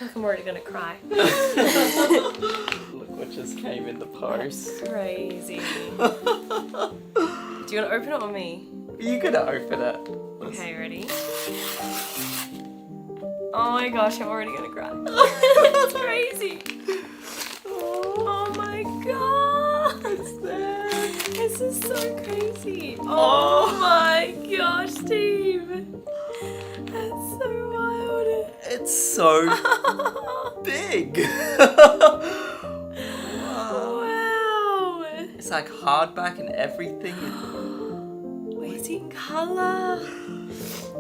I'm already gonna cry. Look what just came in the post. That's crazy. Do you want to open it or me? You gotta open it. Okay, ready? Oh my gosh, I'm already gonna cry. It's crazy. Oh my god. What's that? This is so crazy. Oh my gosh, Steve. That's so wild. It's so big. Wow. It's like hardback and everything. Wait, it's in colour.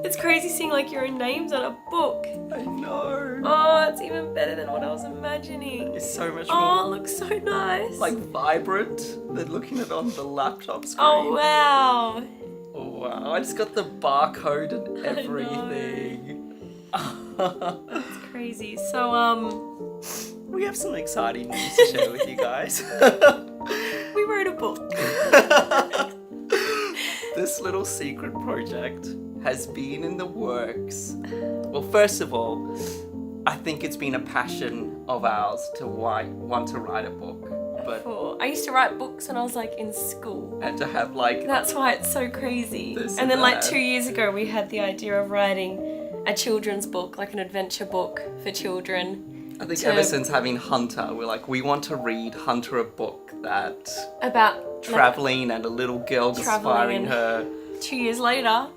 It's crazy seeing like your own names on a book. I know. Oh, it's even better than what I was imagining. It's so much Oh, more it looks so nice. like vibrant than looking at it on the laptop screen. Oh, wow. Oh, wow. I just got the barcode and everything. It's crazy. So, We have some exciting news to share with you guys. we wrote a book. This little secret project has been in the works. Well, first of all, I think it's been a passion of ours to want to write a book, but I used to write books when I was like in school. and to have like That's why it's so crazy. This And and then like that. 2 years ago, we had the idea of writing a children's book, like an adventure book for children. I think to- ever since having Hunter, we're like, we want to read Hunter a book that About traveling and a little girl Traveling inspiring and- her. 2 years later,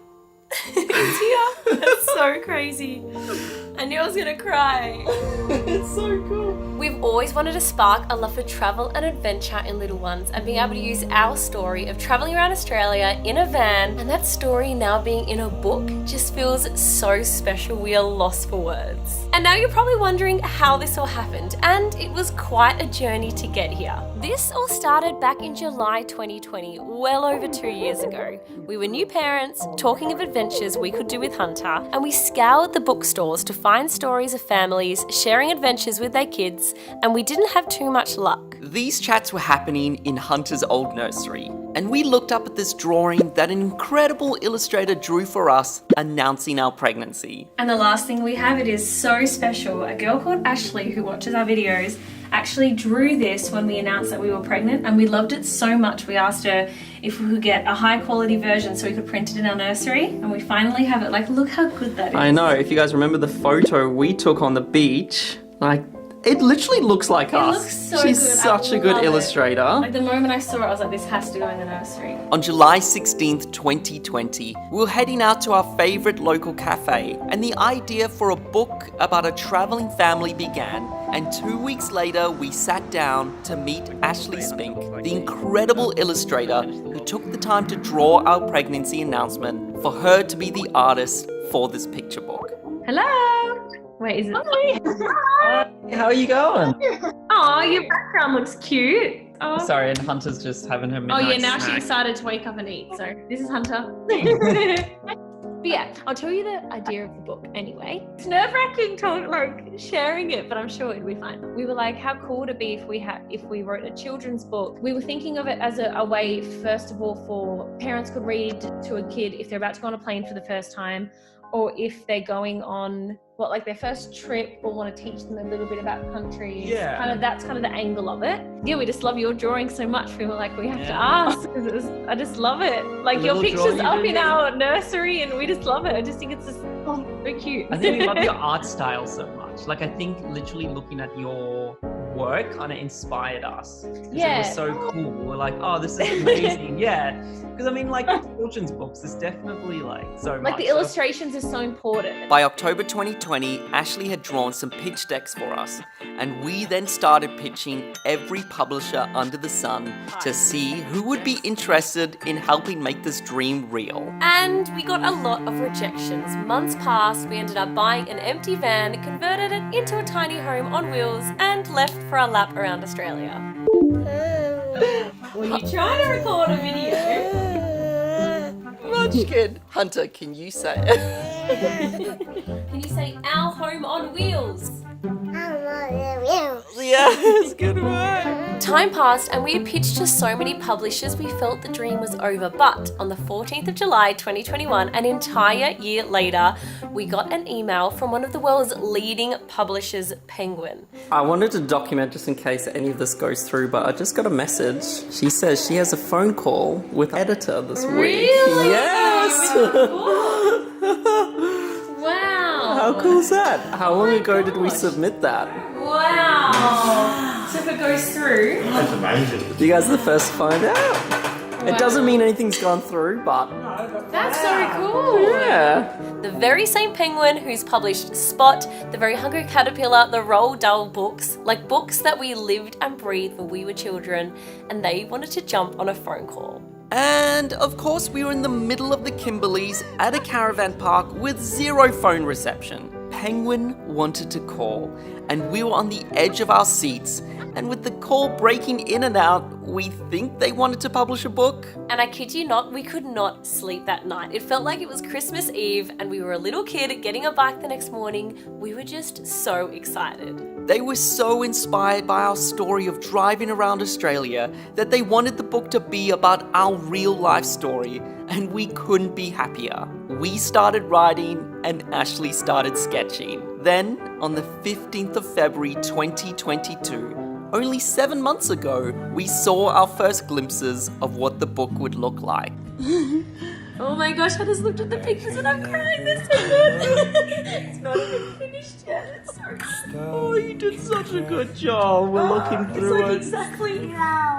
it's here. That's so crazy. I knew I was gonna cry. It's so cool. We've always wanted to spark a love for travel and adventure in little ones and being able to use our story of traveling around Australia in a van, and that story now being in a book just feels so special. We are lost for words. And now you're probably wondering how this all happened, and it was quite a journey to get here. This all started back in July 2020, well over 2 years ago. We were new parents, talking of adventures we could do with Hunter, and we scoured the bookstores to find stories of families sharing adventures with their kids, and we didn't have too much luck. These chats were happening in Hunter's old nursery, and we looked up at this drawing that an incredible illustrator drew for us announcing our pregnancy. And the last thing we have, it is so special. A girl called Ashley who watches our videos actually drew this when we announced that we were pregnant, and we loved it so much we asked her if we could get a high quality version so we could print it in our nursery, and we finally have it. Like, look how good that is. I know, if you guys remember the photo we took on the beach, like, it literally looks like us. Looks so She's good. such I a good love it. illustrator. Like, the moment I saw it, I was like, this has to go in the nursery. On July 16th, 2020, we were heading out to our favourite local cafe, and the idea for a book about a travelling family began. And 2 weeks later, we sat down to meet Ashley Spink, the incredible illustrator who took the time to draw our pregnancy announcement for her to be the artist for this picture book. Hello. Wait, is it? Hi, how are you going? Oh, your background looks cute. Oh. Sorry, and Hunter's just having her midnight Oh yeah, now she snack. decided to wake up and eat. So this is Hunter. But yeah, I'll tell you the idea of the book anyway. It's nerve-wracking sharing it, but I'm sure it'll be fine. We were like, how cool would it be if we wrote a children's book? We were thinking of it as a way, first of all, for parents could read to a kid if they're about to go on a plane for the first time, or if they're going on their first trip, or want to teach them a little bit about countries. Yeah. That's kind of the angle of it. Yeah, we just love your drawing so much. We were like, we have to ask, because I just love it. Like, The your little picture's drawing up you in did. our nursery, and we just love it. I just think it's just so cute. I think we love your art style so much. Like, I think literally looking at your work kind of inspired us. 'Cause Yeah. It was so cool. We're like, oh, this is amazing. Yeah. Because I mean, like, children's books is definitely like so much. Like, the illustrations are so important. By October 2020, Ashley had drawn some pitch decks for us, and we then started pitching every publisher under the sun to see who would be interested in helping make this dream real. And we got a lot of rejections. Months passed, we ended up buying an empty van, converted it into a tiny home on wheels, and left for a lap around Australia. Were you trying to record a video? Munchkin! Hunter, can you say it? Can you say our home on wheels? Yeah, it's a good word. Time passed and we had pitched to so many publishers we felt the dream was over, but on the 14th of July 2021, an entire year later, we got an email from one of the world's leading publishers, Penguin. I wanted to document just in case any of this goes through, but I just got a message. She says she has a phone call with editor this week. Really? Yes! Wow. How cool is that? How long ago did we submit that? Wow. So if it goes through... That's amazing. You guys are the first to find out. It doesn't mean anything's gone through, but... That's so cool. Yeah. The very same Penguin who's published Spot, The Very Hungry Caterpillar, the Roald Dahl books, like books that we lived and breathed when we were children, and they wanted to jump on a phone call. And of course, we were in the middle of the Kimberleys at a caravan park with zero phone reception. Penguin wanted to call, and we were on the edge of our seats. And with the call breaking in and out, we think they wanted to publish a book. And I kid you not, we could not sleep that night. It felt like it was Christmas Eve and we were a little kid getting a bike the next morning. We were just so excited. They were so inspired by our story of driving around Australia that they wanted the book to be about our real life story, and we couldn't be happier. We started writing and Ashley started sketching. Then, on the 15th of February 2022, only 7 months ago, we saw our first glimpses of what the book would look like. Oh my gosh, I just looked at the pictures and I'm crying. They're so good. It's not even finished yet. It's so good. Oh, you did such a good job. We're looking through it. Exactly.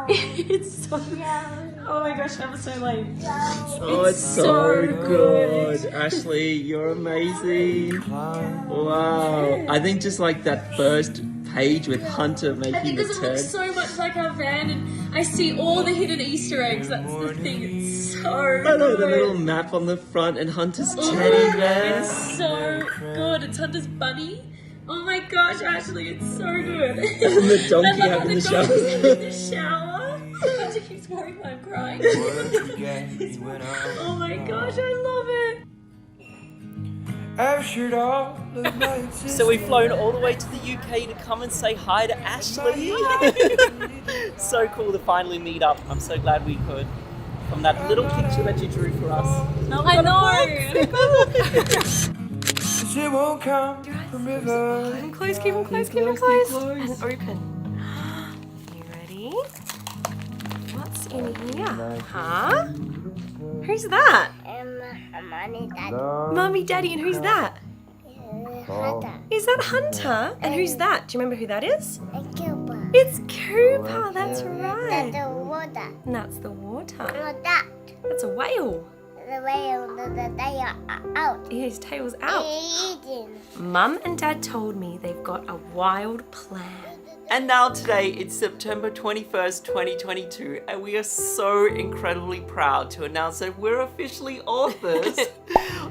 It's so good. Oh my gosh, that was so lame. Oh, it's so good. Ashley, you're amazing. Wow. I think just like that first page with Hunter making the Because it turn. looks so much like our van and I see all the hidden Easter eggs. That's the thing. It's so I know, the good. little map on the front and Hunter's Oh, teddy bear. it's so good. It's Hunter's bunny. Oh my gosh, Ashley, it's so good. And the donkey And having the the shower. donkey's having the shower. Hunter keeps worrying why I'm crying. Oh my gosh, I love it. So we've flown all the way to the UK to come and say hi to Ashley. So cool to finally meet up. I'm so glad we could. From that little picture that you drew for us. I know. It won't come from river. Keep them close, keep them close, keep them close. And open. You ready? What's in here? Huh? Who's that? Mommy, Daddy, Mummy, Daddy, and who's that? Hunter, Is that Hunter? And who's that? Do you remember who that is? and Cooper. It's Cooper, that's That's right. the water. And that's the water. Not that. That's a whale. The way they are out. His tail's out. Eating. Mum and Dad told me they've got a wild plan. And now today, it's September 21st, 2022, and we are so incredibly proud to announce that we're officially authors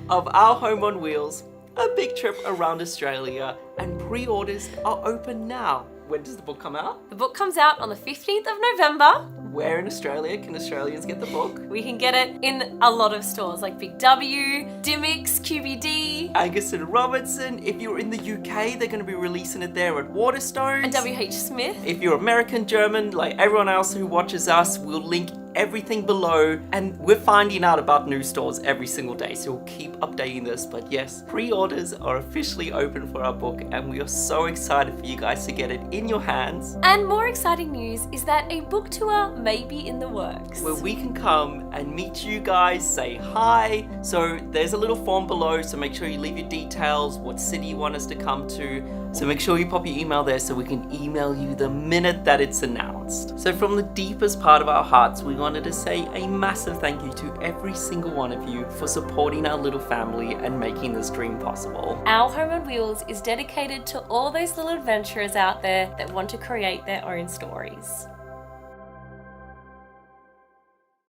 of Our Home on Wheels, a big trip around Australia, and pre-orders are open now. When does the book come out? The book comes out on the 15th of November. Where in Australia can Australians get the book? We can get it in a lot of stores like Big W, Dimmicks, QBD, Angus and Robertson. If you're in the UK, they're going to be releasing it there at Waterstones. and WH Smith. If you're American, German, like everyone else who watches us, we'll link everything below, and we're finding out about new stores every single day, so we'll keep updating this. But yes, pre-orders are officially open for our book, and we are so excited for you guys to get it in your hands, And more exciting news is that a book tour may be in the works. where we can come and meet you guys, say hi. So there's a little form below, so make sure you leave your details, what city you want us to come to. So make sure you pop your email there so we can email you the minute that it's announced. So from the deepest part of our hearts, we wanted to say a massive thank you to every single one of you for supporting our little family and making this dream possible. Our Home on Wheels is dedicated to all those little adventurers out there that want to create their own stories.